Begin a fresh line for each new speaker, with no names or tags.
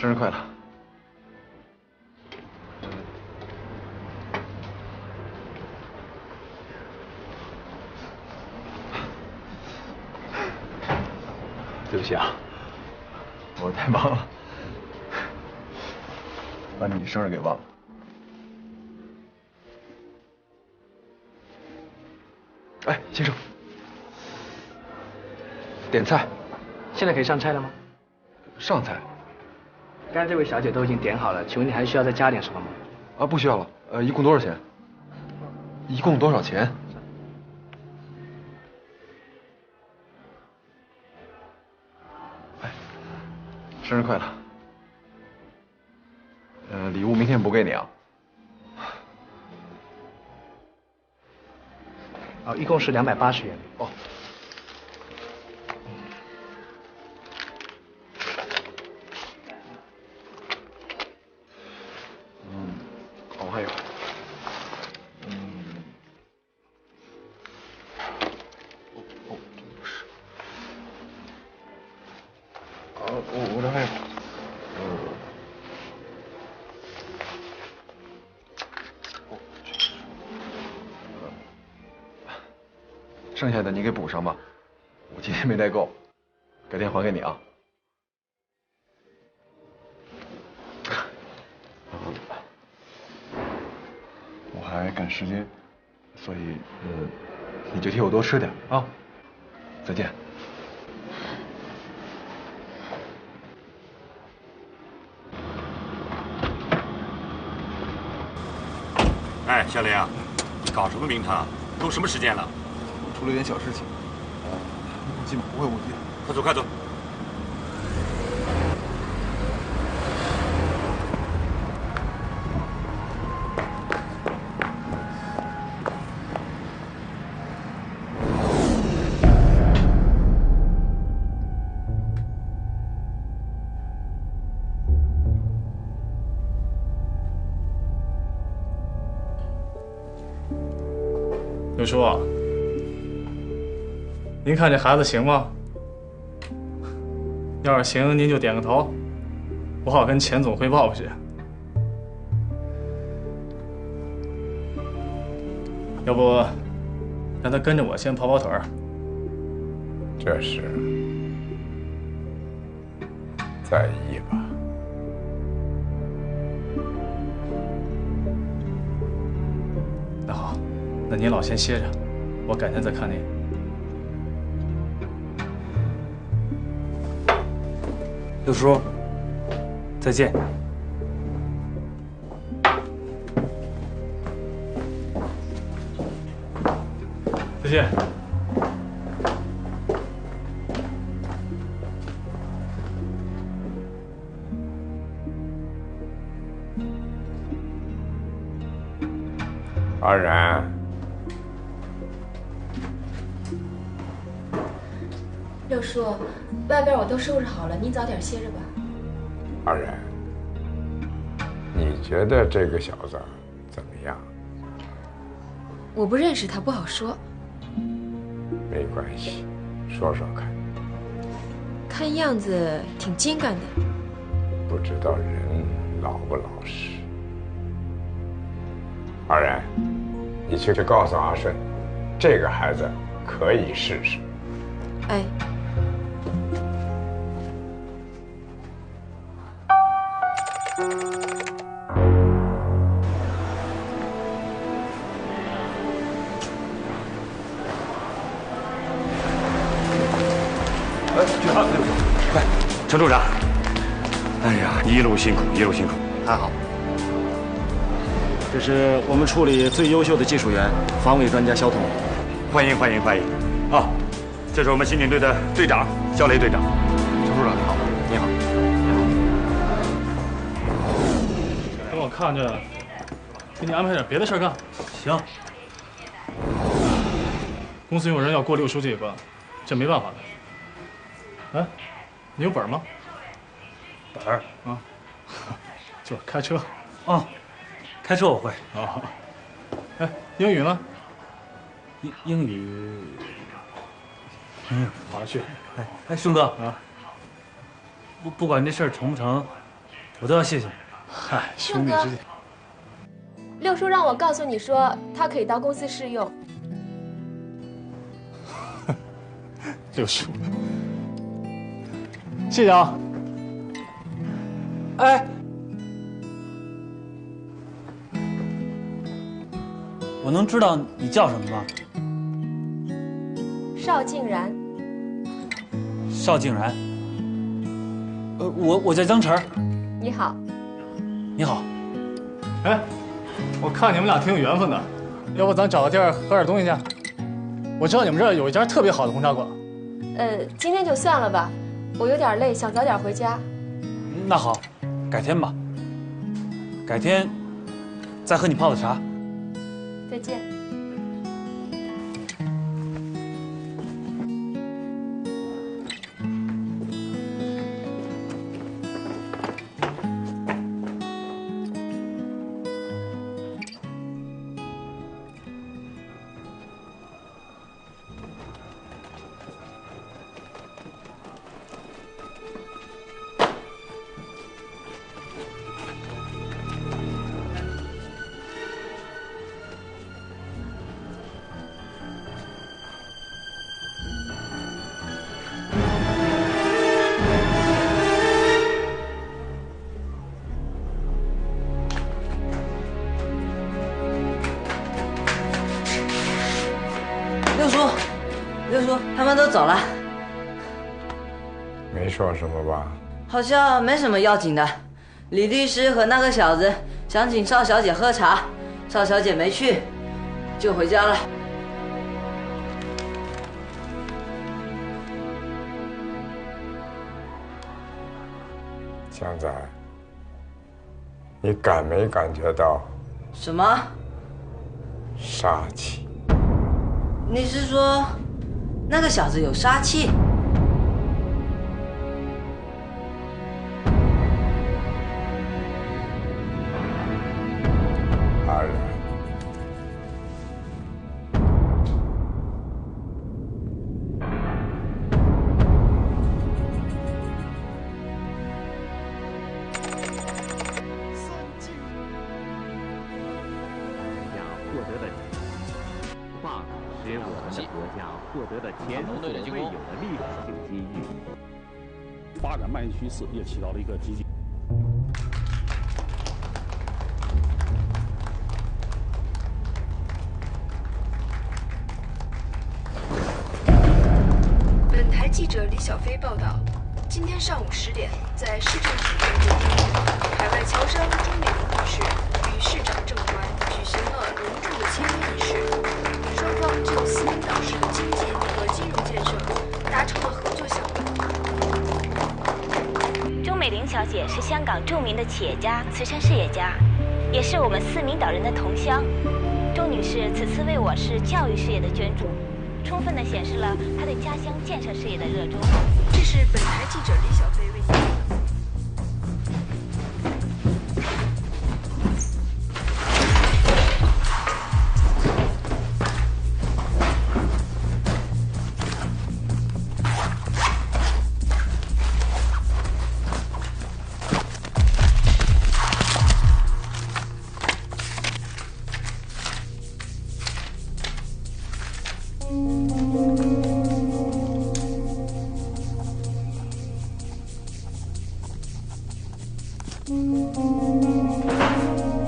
生日快乐！对不起啊，我太忙了，把你生日给忘了。哎，先生，点菜。
现在可以上菜了吗？
上菜。
刚才这位小姐都已经点好了，请问你还需要再加点什么吗？
啊，不需要了。一共多少钱？一共多少钱？哎，生日快乐！礼物明天补给你啊。
好，一共是280元。
哦。哦，还有，不是。我这还有，剩下的你给补上吧，我今天没带够，改天还给你啊。我还赶时间，所以你就替我多吃点啊。再见。
哎，小林啊，搞什么名堂？都什么时间了？
出了点小事情，基本不会误解。
快走，快走！
刘叔，您看这孩子行吗？要是行，您就点个头，我好跟钱总汇报去。要不，让他跟着我先跑跑腿儿。
这是在意吧？
那好，那您老先歇着，我改天再看您。
六叔，再见。
再见。
阿然，
六叔，外边我都收拾好了，您早点歇着吧。
阿然，你觉得这个小子怎么样？
我不认识他，不好说。
没关系，说说看。
看样子挺精干的。
不知道人老不老实。阿然，你去告诉阿顺，这个孩子可以试试。
哎。
快，陈处长！哎呀，一路辛苦，一路辛苦。
还好。这是我们处里最优秀的技术员，防伪专家肖彤。
欢迎欢迎欢迎！啊，这是我们刑警队的队长肖雷队长。
陈处长你好。
你好。
等我看着，给你安排点别的事儿干。
行。
公司有人要过六叔这一关，这没办法的。哎，你有本吗？
本儿
啊，就是开车。
哦，开车我会。
啊。哎，英语呢？
英语。
好好学。
哎，顺哥
啊，
不管这事儿成不成，我都要谢谢你。
嗨，兄弟之间。
六叔让我告诉你说，他可以到公司试用。
六叔，谢谢啊。
哎，我能知道你叫什么吗？
邵静然。
邵静然。我叫江晨。
你好。
你好。
哎，我看你们俩挺有缘分的，要不咱找个地儿喝点东西去？我知道你们这儿有一家特别好的红茶馆。
今天就算了吧，我有点累，想早点回家。
那好，改天吧。改天再喝你泡的茶。
再见。
六叔，他们都走了，
没说什么吧？
好像没什么要紧的。李律师和那个小子想请邵小姐喝茶，邵小姐没去，就回家了。
香仔，你感没感觉到
什么
杀气？
你是说那个小子有杀气？
当然。
使我们的国家获得了前所未有的历史性机遇。
发展蔓延趋势也起到了一个积极。
本台记者李小飞报道，今天上午10点，在市政府院对面，海外侨商朱美玲女士与市长郑官举行了隆重的签约仪式。双方就四名岛市的经济和金融建设达成了合作项目。
钟美玲小姐是香港著名的企业家、慈善事业家，也是我们四名岛人的同乡。钟女士此次为我市教育事业的捐助，充分地显示了她对家乡建设事业的热衷。
这是本台记者李小飞为您。
Thank you.